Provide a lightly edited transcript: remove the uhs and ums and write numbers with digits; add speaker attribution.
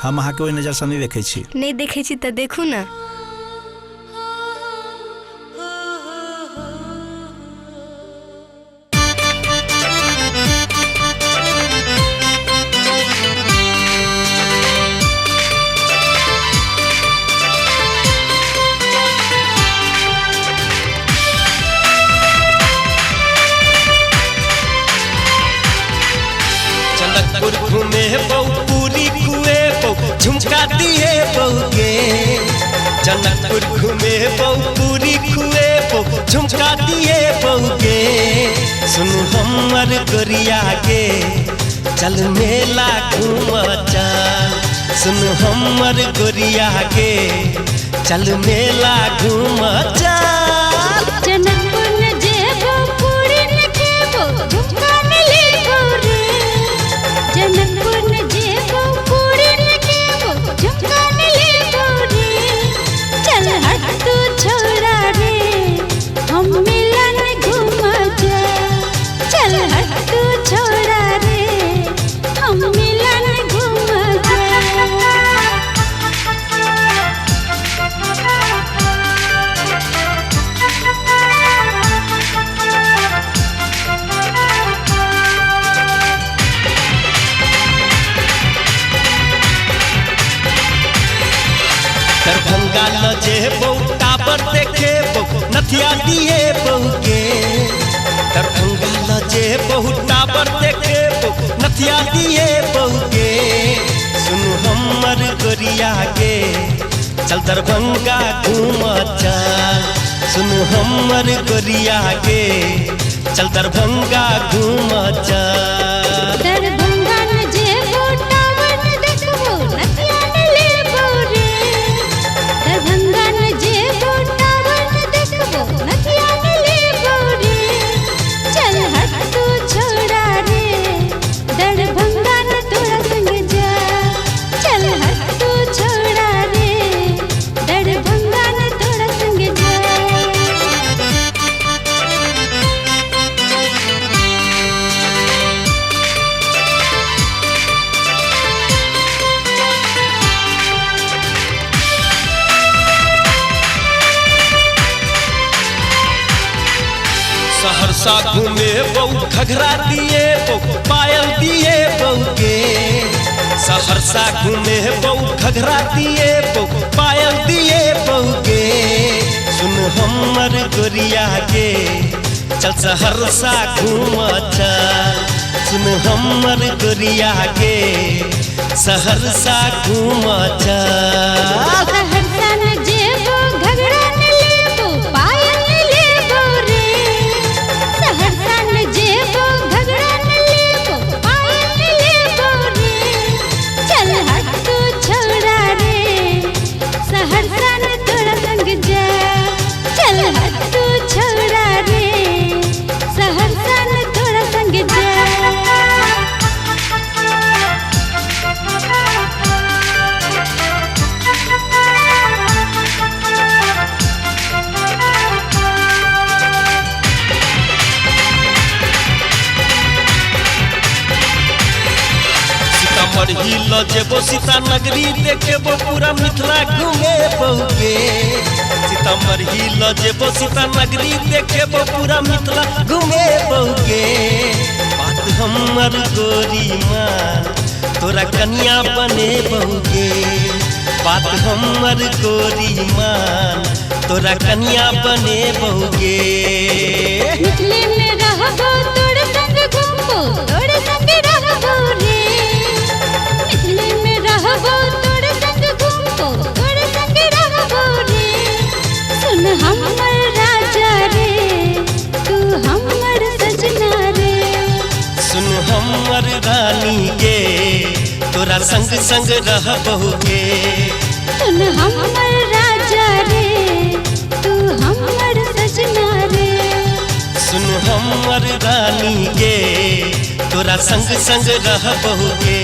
Speaker 1: हम अहाँ के ओहि नजर से नहीं देखे छी।
Speaker 2: नहीं देखे छी तो देखू ना।
Speaker 3: जनकपुर घूमे बहू पूरी कुए बहू झुमका दिए बहू के। जनकपुर घूमे बहू पूरी कुए बहू झुमका दिए बहू के। सुनु हमर गोरिया के चल मेला घूम चल। सुनु हमर गोरिया के चल मेला घूम चल।
Speaker 4: जनकपुर न जेबो पूरी न खेबो झुमका न लेबो रे। जनकपुर न जेबो पूरी न खेबो झुमका न लेबो रे। चल हट तू छोड़ा रे हम मेला न घूमा जा। चल हट तू छोड़ा रे हम मेला न घूमा जा।
Speaker 3: दरभंगा ल जेबो टावर देखे बहू नथिया दिए बहू के। दरभंगा ल जेबो टावर देखे बहू नथिया दिए बहू के। सुनु हमर गोरिया के चल दरभंगा घूम चल। सुनु हमर गोरिया के चल दरभंगा घूम चल।
Speaker 4: दरभंगा न जेबो टावर न देखबो नथिया न लेबो रे। दरभंगा न जेबो टावर न देखबो नथिया न लेबो रे। चल हट तू छोड़ा रे दरभंगा न तोरा संग जा। चल हट तू छोड़ा रे दरभंगा न तोरा संग जा।
Speaker 3: सहरसा घूमे बहू घघरा दिए बहू पायल दिए बहू के। सहरसा घूमे बहू घघरा दिए बहू पायल दिए बहू के। सुन हमर गोरिया के चल सहरसा घूम चल। सुन हमर गोरिया के सहरसा घूम चल।
Speaker 4: सहरसा न जेबो घघरा न लेबो पायल न लेबो रे। सहरसा न जेबो घघरा न लेबो पायल न लेबो रे। चल हट तू छोड़ा रे सहरसा न तोरा संग जा। चल हट तू छोड़ा रे सहरसा न तोरा संग जा।
Speaker 3: सीतामढ़ी ल जेबो सीता नगरी देखेबो पूरा मिथिला घूमे बहू के। सीतामढ़ी ल जेबो सीता नगरी देखेबो पूरा मिथिला घूमे बहू के। बात हमर गोरी मान तोरा कन्या बने बहू के। बात हमर गोरी मान तोरा कन्या बने बहू के।
Speaker 4: मिथिले में रहबो तोरे संग घूमबो तोरे संग रहबो रे। मिथिले में रहबो तोरे संग घूमबो तोरे संग रहबो रे। सुन हमर राजा रे तू हमर सजना रे।
Speaker 3: सुन हमर रानी के तोरा संग संग रहबहू के।
Speaker 4: सुन हमर राजा रे तू हमर सजना रे।
Speaker 3: सुन हमर रानी के तोरा संग संग रहबहू के।